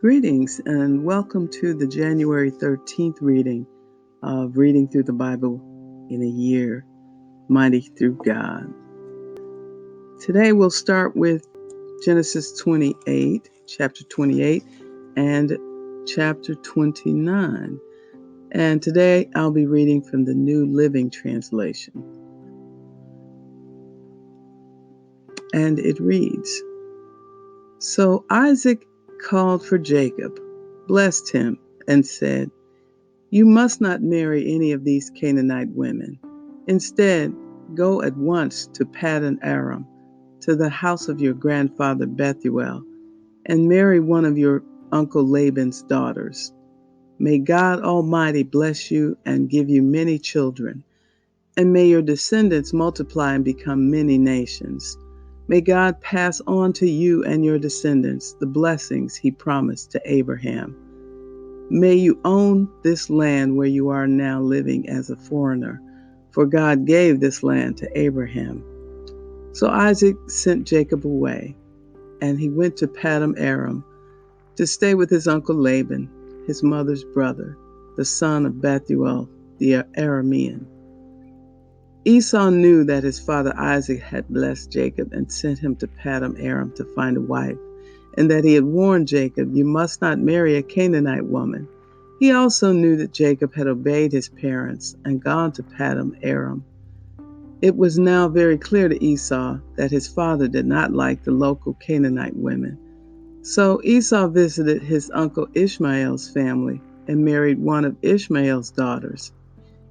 Greetings and welcome to the January 13th reading of Reading Through the Bible in a Year, Mighty Through God. Today we'll start with Genesis 28, chapter 28, and chapter 29. And today I'll be reading from the New Living Translation. And it reads, So Isaac called for Jacob, blessed him, and said, You must not marry any of these Canaanite women. Instead, go at once to Paddan Aram, to the house of your grandfather Bethuel, and marry one of your uncle Laban's daughters. May God Almighty bless you and give you many children, and may your descendants multiply and become many nations. May God pass on to you and your descendants the blessings he promised to Abraham. May you own this land where you are now living as a foreigner, for God gave this land to Abraham. So Isaac sent Jacob away, and he went to Paddan Aram to stay with his uncle Laban, his mother's brother, the son of Bethuel the Aramean. Esau knew that his father Isaac had blessed Jacob and sent him to Paddan Aram to find a wife, and that he had warned Jacob, You must not marry a Canaanite woman. He also knew that Jacob had obeyed his parents and gone to Paddan Aram. It was now very clear to Esau that his father did not like the local Canaanite women. So Esau visited his uncle Ishmael's family and married one of Ishmael's daughters,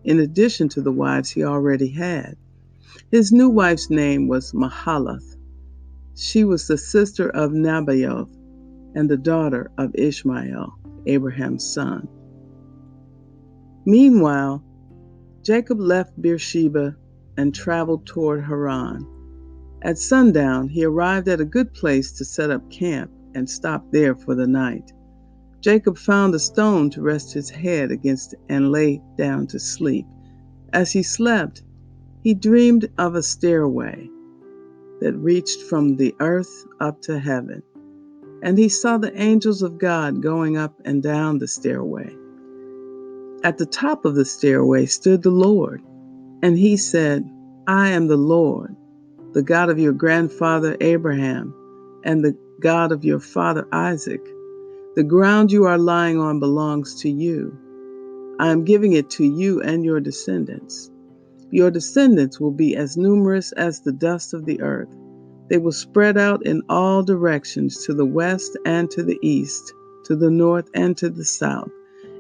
in addition to the wives he already had. His new wife's name was Mahalath. She was the sister of Nebaioth and the daughter of Ishmael, Abraham's son. Meanwhile, Jacob left Beersheba and traveled toward Haran. At sundown, he arrived at a good place to set up camp and stopped there for the night. Jacob found a stone to rest his head against and lay down to sleep. As he slept, he dreamed of a stairway that reached from the earth up to heaven, and he saw the angels of God going up and down the stairway. At the top of the stairway stood the Lord, and he said, I am the Lord, the God of your grandfather Abraham, and the God of your father Isaac. The ground you are lying on belongs to you. I am giving it to you and your descendants. Your descendants will be as numerous as the dust of the earth. They will spread out in all directions, to the west and to the east, to the north and to the south,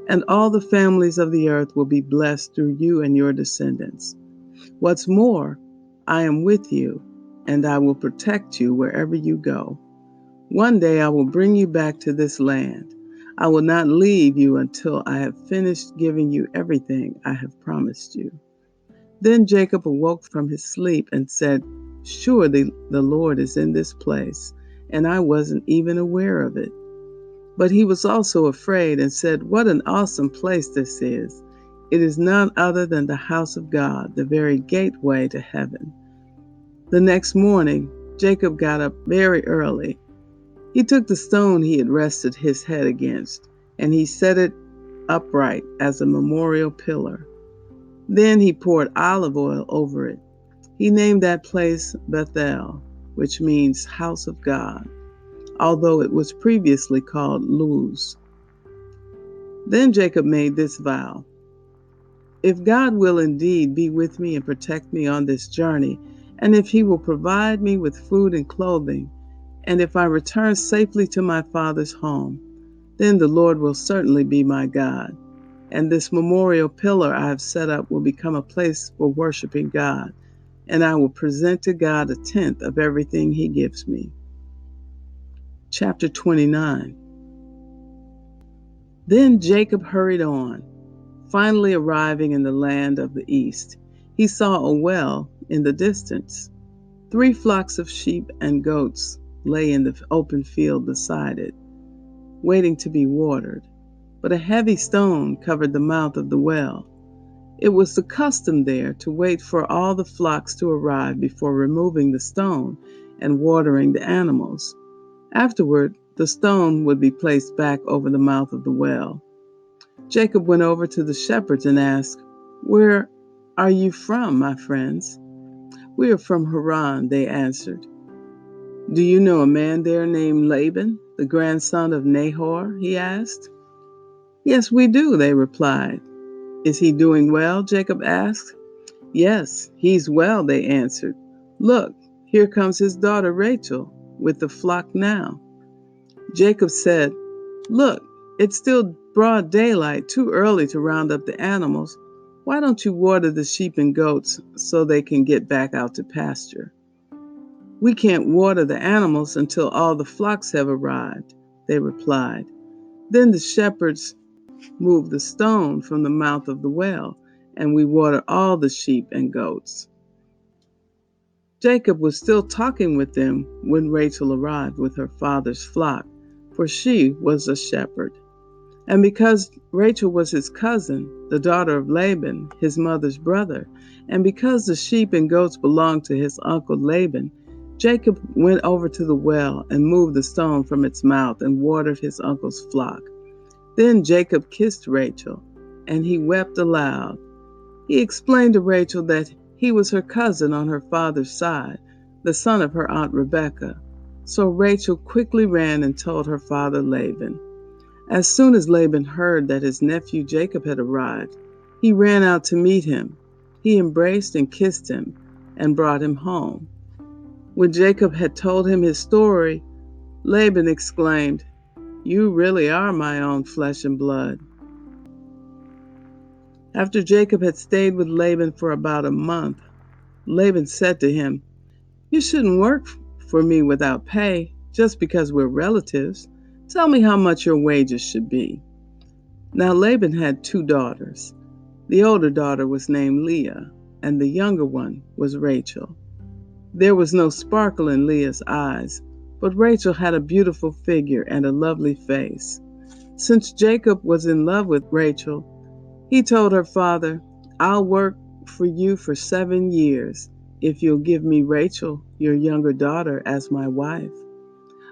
and all the families of the earth will be blessed through you and your descendants. What's more, I am with you, and I will protect you wherever you go. One day I will bring you back to this land. I will not leave you until I have finished giving you everything I have promised you. Then Jacob awoke from his sleep and said, Surely the Lord is in this place, and I wasn't even aware of it. But he was also afraid and said, What an awesome place this is. It is none other than the house of God, the very gateway to heaven. The next morning, Jacob got up very early. He took the stone he had rested his head against, and he set it upright as a memorial pillar. Then he poured olive oil over it. He named that place Bethel, which means house of God, although it was previously called Luz. Then Jacob made this vow, If God will indeed be with me and protect me on this journey, and if he will provide me with food and clothing, and if I return safely to my father's home, then the Lord will certainly be my God, and this memorial pillar I have set up will become a place for worshiping God, and I will present to God a tenth of everything he gives me. Chapter 29. Then Jacob hurried on, finally arriving in the land of the east. He saw a well in the distance. 3 flocks of sheep and goats lay in the open field beside it, waiting to be watered, but a heavy stone covered the mouth of the well. It was the custom there to wait for all the flocks to arrive before removing the stone and watering the animals. Afterward, the stone would be placed back over the mouth of the well. Jacob went over to the shepherds and asked, "Where are you from, my friends?" "We are from Haran," they answered. "Do you know a man there named Laban, the grandson of Nahor?" he asked. "Yes, we do," they replied. "Is he doing well?" Jacob asked. "Yes, he's well," they answered. "Look, here comes his daughter Rachel with the flock now." Jacob said, "Look, it's still broad daylight, too early to round up the animals. Why don't you water the sheep and goats so they can get back out to pasture?" "We can't water the animals until all the flocks have arrived," they replied. Then the shepherds moved the stone from the mouth of the well, and we water all the sheep and goats. Jacob was still talking with them when Rachel arrived with her father's flock, for she was a shepherd. And because Rachel was his cousin, the daughter of Laban, his mother's brother, and because the sheep and goats belonged to his uncle Laban, Jacob went over to the well and moved the stone from its mouth and watered his uncle's flock. Then Jacob kissed Rachel, and he wept aloud. He explained to Rachel that he was her cousin on her father's side, the son of her aunt Rebekah. So Rachel quickly ran and told her father Laban. As soon as Laban heard that his nephew Jacob had arrived, he ran out to meet him. He embraced and kissed him and brought him home. When Jacob had told him his story, Laban exclaimed, "You really are my own flesh and blood." After Jacob had stayed with Laban for about a month, Laban said to him, "You shouldn't work for me without pay just because we're relatives. Tell me how much your wages should be." Now Laban had 2 daughters. The older daughter was named Leah, and the younger one was Rachel. There was no sparkle in Leah's eyes, but Rachel had a beautiful figure and a lovely face. Since Jacob was in love with Rachel, he told her father, "I'll work for you for 7 years if you'll give me Rachel, your younger daughter, as my wife."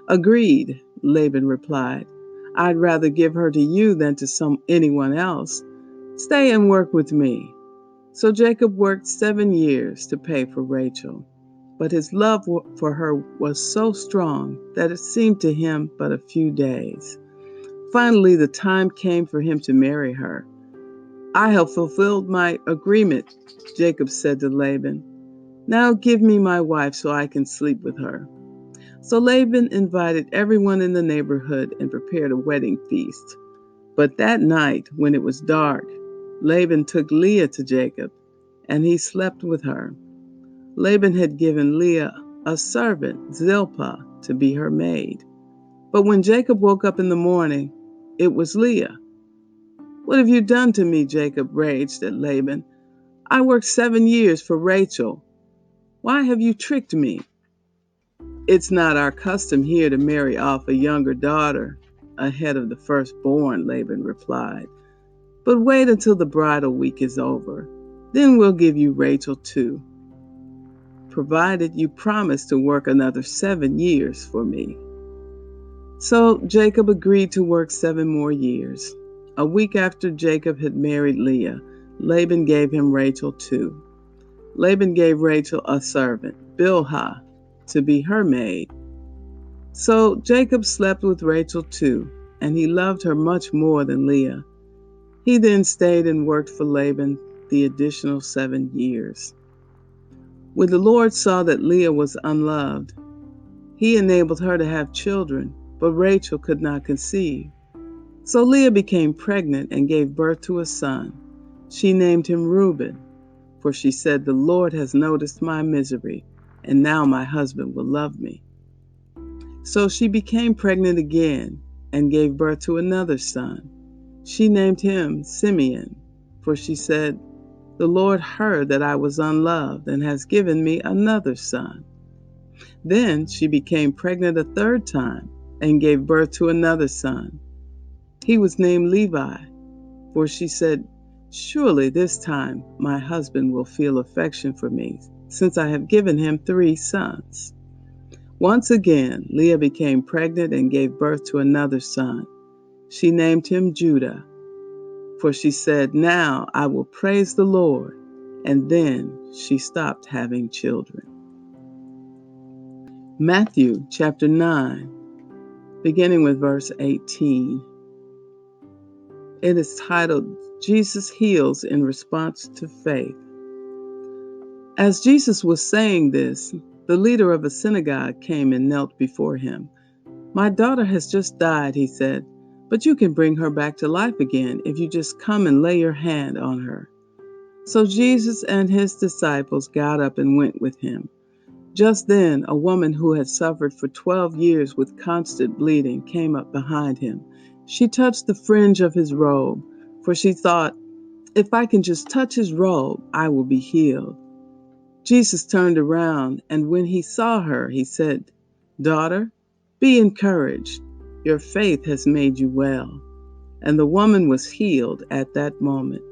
"Agreed," Laban replied. "I'd rather give her to you than to anyone else. Stay and work with me." So Jacob worked 7 years to pay for Rachel, but his love for her was so strong that it seemed to him but a few days. Finally, the time came for him to marry her. "I have fulfilled my agreement," Jacob said to Laban. "Now give me my wife so I can sleep with her." So Laban invited everyone in the neighborhood and prepared a wedding feast. But that night, when it was dark, Laban took Leah to Jacob, and he slept with her. Laban had given Leah a servant, Zilpah, to be her maid. But when Jacob woke up in the morning, it was Leah. "What have you done to me?" Jacob raged at Laban. "I worked 7 years for Rachel. Why have you tricked me?" "It's not our custom here to marry off a younger daughter ahead of the firstborn," Laban replied. "But wait until the bridal week is over. Then we'll give you Rachel too, provided you promise to work another 7 years for me." So Jacob agreed to work 7 more years. A week after Jacob had married Leah, Laban gave him Rachel too. Laban gave Rachel a servant, Bilhah, to be her maid. So Jacob slept with Rachel too, and he loved her much more than Leah. He then stayed and worked for Laban the additional 7 years. When the Lord saw that Leah was unloved, he enabled her to have children, but Rachel could not conceive. So Leah became pregnant and gave birth to a son. She named him Reuben, for she said, "The Lord has noticed my misery, and now my husband will love me." So she became pregnant again and gave birth to another son. She named him Simeon, for she said, "The Lord heard that I was unloved and has given me another son." Then she became pregnant a third time and gave birth to another son. He was named Levi, for she said, "Surely this time my husband will feel affection for me, since I have given him 3 sons." Once again, Leah became pregnant and gave birth to another son. She named him Judah, for she said, "Now I will praise the Lord." And then she stopped having children. Matthew chapter 9, beginning with verse 18. It is titled, Jesus Heals in Response to Faith. As Jesus was saying this, the leader of a synagogue came and knelt before him. "My daughter has just died," he said, "but you can bring her back to life again if you just come and lay your hand on her." So Jesus and his disciples got up and went with him. Just then, a woman who had suffered for 12 years with constant bleeding came up behind him. She touched the fringe of his robe, for she thought, "If I can just touch his robe, I will be healed." Jesus turned around, and when he saw her, he said, "Daughter, be encouraged. Your faith has made you well." And the woman was healed at that moment.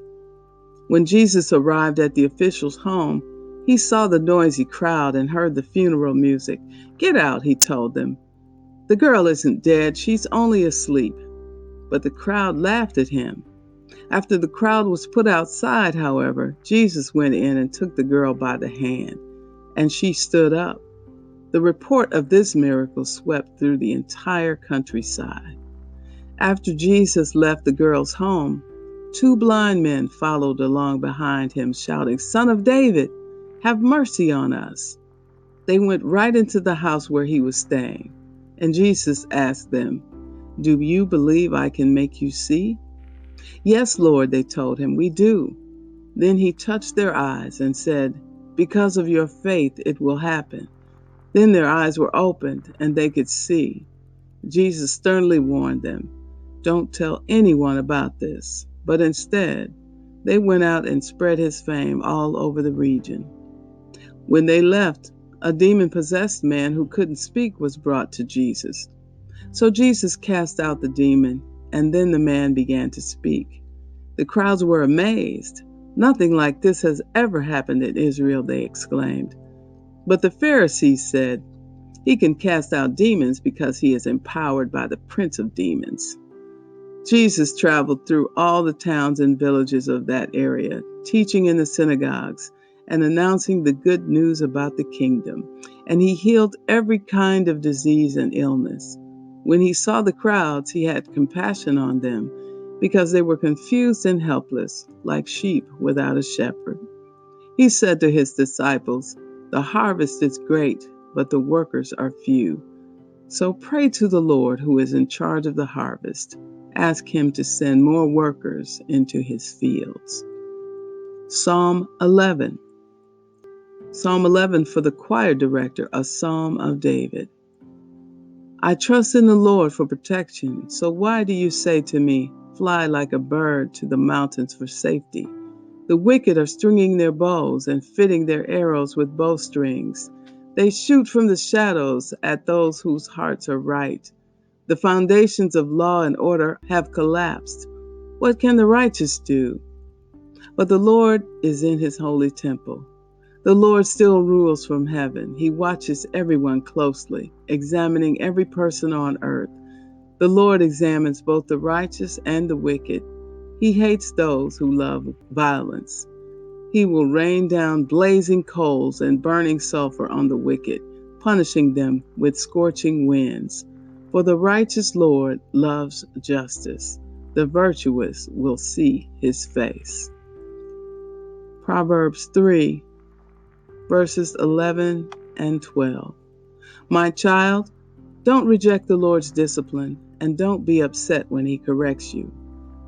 When Jesus arrived at the official's home, he saw the noisy crowd and heard the funeral music. "Get out," he told them. "The girl isn't dead, she's only asleep." But the crowd laughed at him. After the crowd was put outside, however, Jesus went in and took the girl by the hand, and she stood up. The report of this miracle swept through the entire countryside. After Jesus left the girl's home, 2 blind men followed along behind him, shouting, "Son of David, have mercy on us." They went right into the house where he was staying, and Jesus asked them, "Do you believe I can make you see?" "Yes, Lord," they told him, "we do." Then he touched their eyes and said, "Because of your faith, it will happen." Then their eyes were opened and they could see. Jesus sternly warned them, "Don't tell anyone about this." But instead, they went out and spread his fame all over the region. When they left, a demon-possessed man who couldn't speak was brought to Jesus. So Jesus cast out the demon, and then the man began to speak. The crowds were amazed. "Nothing like this has ever happened in Israel," they exclaimed. But the Pharisees said, "He can cast out demons because he is empowered by the prince of demons." Jesus traveled through all the towns and villages of that area, teaching in the synagogues and announcing the good news about the kingdom. And he healed every kind of disease and illness. When he saw the crowds, he had compassion on them because they were confused and helpless, like sheep without a shepherd. He said to his disciples, "The harvest is great, but the workers are few. So pray to the Lord who is in charge of the harvest. Ask him to send more workers into his fields." Psalm 11. Psalm 11 for the choir director, a psalm of David. I trust in the Lord for protection, so why do you say to me, "Fly like a bird to the mountains for safety"? The wicked are stringing their bows and fitting their arrows with bowstrings. They shoot from the shadows at those whose hearts are right. The foundations of law and order have collapsed. What can the righteous do? But the Lord is in his holy temple. The Lord still rules from heaven. He watches everyone closely, examining every person on earth. The Lord examines both the righteous and the wicked. He hates those who love violence. He will rain down blazing coals and burning sulfur on the wicked, punishing them with scorching winds. For the righteous Lord loves justice. The virtuous will see his face. Proverbs 3, verses 11 and 12. My child, don't reject the Lord's discipline, and don't be upset when he corrects you.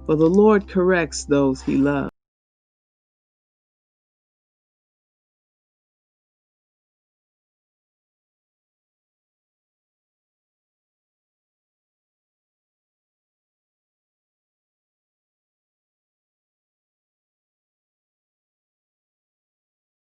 For the Lord corrects those he loves.